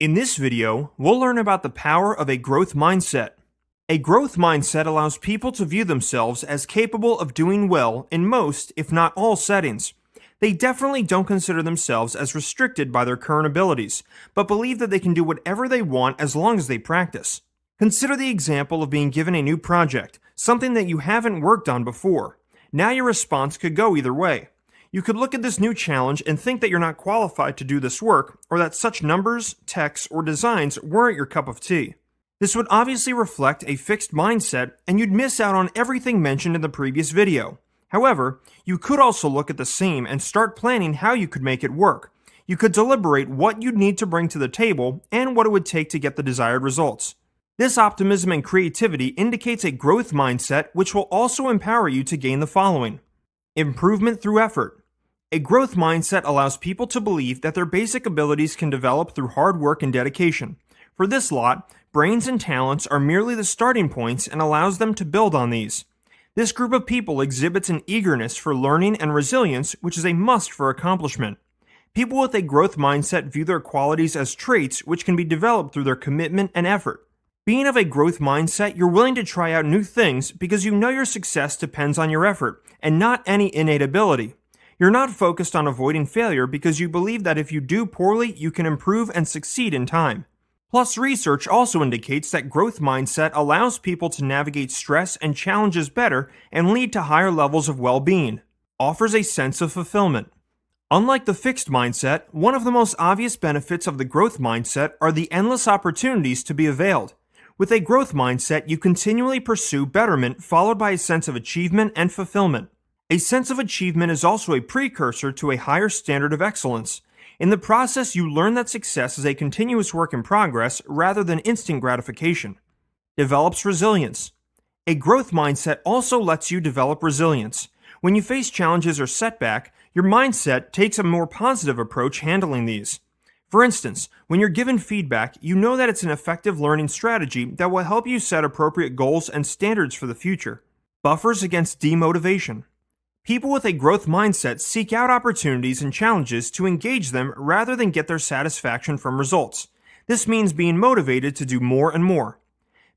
In this video, we'll learn about the power of a growth mindset. A growth mindset allows people to view themselves as capable of doing well in most, if not all, settings. They definitely don't consider themselves as restricted by their current abilities, but believe that they can do whatever they want as long as they practice. Consider the example of being given a new project, something that you haven't worked on before. Now your response could go either way. You could look at this new challenge and think that you're not qualified to do this work, or that such numbers, texts, or designs weren't your cup of tea. This would obviously reflect a fixed mindset, and you'd miss out on everything mentioned in the previous video. However, you could also look at the same and start planning how you could make it work. You could deliberate what you'd need to bring to the table and what it would take to get the desired results. This optimism and creativity indicates a growth mindset, which will also empower you to gain the following: improvement through effort. A growth mindset allows people to believe that their basic abilities can develop through hard work and dedication. For this lot, brains and talents are merely the starting points and allows them to build on these. This group of people exhibits an eagerness for learning and resilience, which is a must for accomplishment. People with a growth mindset view their qualities as traits which can be developed through their commitment and effort. Being of a growth mindset, you're willing to try out new things because you know your success depends on your effort and not any innate ability. You're not focused on avoiding failure because you believe that if you do poorly, you can improve and succeed in time. Plus, research also indicates that growth mindset allows people to navigate stress and challenges better and lead to higher levels of well-being. Offers a sense of fulfillment. Unlike the fixed mindset, one of the most obvious benefits of the growth mindset are the endless opportunities to be availed. With a growth mindset, you continually pursue betterment followed by a sense of achievement and fulfillment. A sense of achievement is also a precursor to a higher standard of excellence. In the process, you learn that success is a continuous work in progress rather than instant gratification. Develops resilience. A growth mindset also lets you develop resilience. When you face challenges or setback, your mindset takes a more positive approach handling these. For instance, when you're given feedback, you know that it's an effective learning strategy that will help you set appropriate goals and standards for the future. Buffers against demotivation. People with a growth mindset seek out opportunities and challenges to engage them rather than get their satisfaction from results. This means being motivated to do more and more.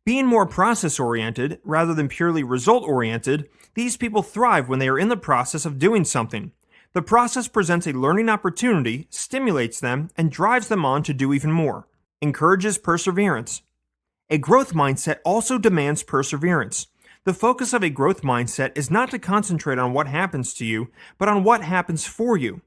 Being more process-oriented rather than purely result-oriented, these people thrive when they are in the process of doing something. The process presents a learning opportunity, stimulates them, and drives them on to do even more. Encourages perseverance. A growth mindset also demands perseverance. The focus of a growth mindset is not to concentrate on what happens to you, but on what happens for you.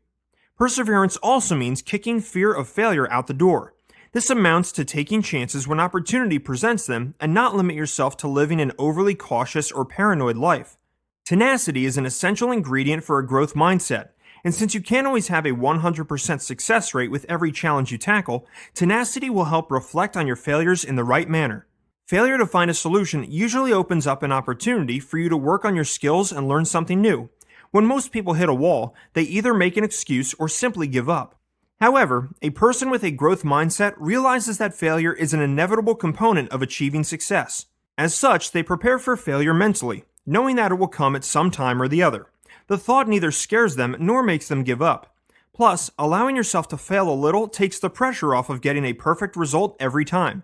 Perseverance also means kicking fear of failure out the door. This amounts to taking chances when opportunity presents them and not limit yourself to living an overly cautious or paranoid life. Tenacity is an essential ingredient for a growth mindset, and since you can't always have a 100% success rate with every challenge you tackle, tenacity will help reflect on your failures in the right manner. Failure to find a solution usually opens up an opportunity for you to work on your skills and learn something new. When most people hit a wall, they either make an excuse or simply give up. However, a person with a growth mindset realizes that failure is an inevitable component of achieving success. As such, they prepare for failure mentally, knowing that it will come at some time or the other. The thought neither scares them nor makes them give up. Plus, allowing yourself to fail a little takes the pressure off of getting a perfect result every time.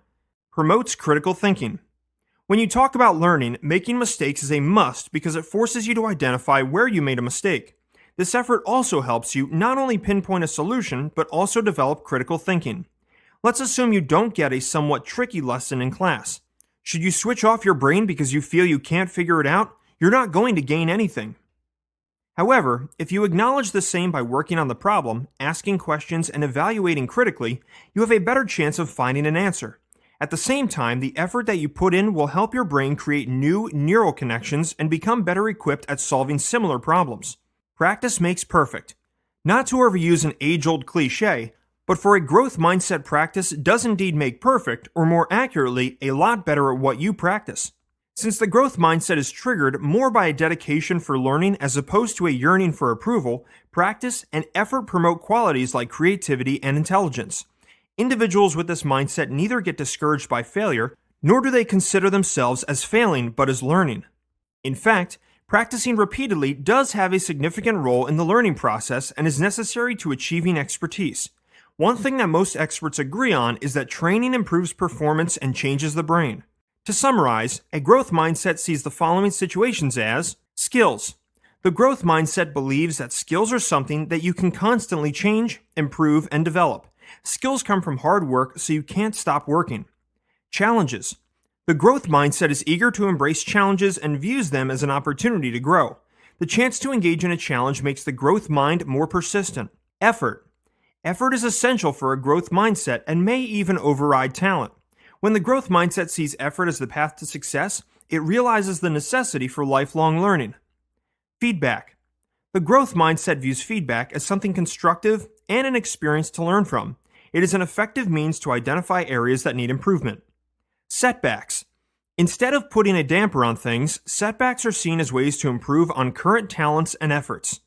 Promotes critical thinking. When you talk about learning, making mistakes is a must because it forces you to identify where you made a mistake. This effort also helps you not only pinpoint a solution, but also develop critical thinking. Let's assume you don't get a somewhat tricky lesson in class. Should you switch off your brain because you feel you can't figure it out? You're not going to gain anything. However, if you acknowledge the same by working on the problem, asking questions, and evaluating critically, you have a better chance of finding an answer. At the same time, the effort that you put in will help your brain create new neural connections and become better equipped at solving similar problems. Practice makes perfect. Not to overuse an age-old cliche, but for a growth mindset, practice does indeed make perfect, or more accurately, a lot better at what you practice. Since the growth mindset is triggered more by a dedication for learning as opposed to a yearning for approval, practice and effort promote qualities like creativity and intelligence. Individuals with this mindset neither get discouraged by failure, nor do they consider themselves as failing but as learning. In fact, practicing repeatedly does have a significant role in the learning process and is necessary to achieving expertise. One thing that most experts agree on is that training improves performance and changes the brain. To summarize, a growth mindset sees the following situations as skills. The growth mindset believes that skills are something that you can constantly change, improve, and develop. Skills come from hard work, so you can't stop working. Challenges. The growth mindset is eager to embrace challenges and views them as an opportunity to grow. The chance to engage in a challenge makes the growth mind more persistent. Effort. Effort is essential for a growth mindset and may even override talent. When the growth mindset sees effort as the path to success, it realizes the necessity for lifelong learning. Feedback. The growth mindset views feedback as something constructive and an experience to learn from. It is an effective means to identify areas that need improvement. Setbacks. Instead of putting a damper on things, setbacks are seen as ways to improve on current talents and efforts.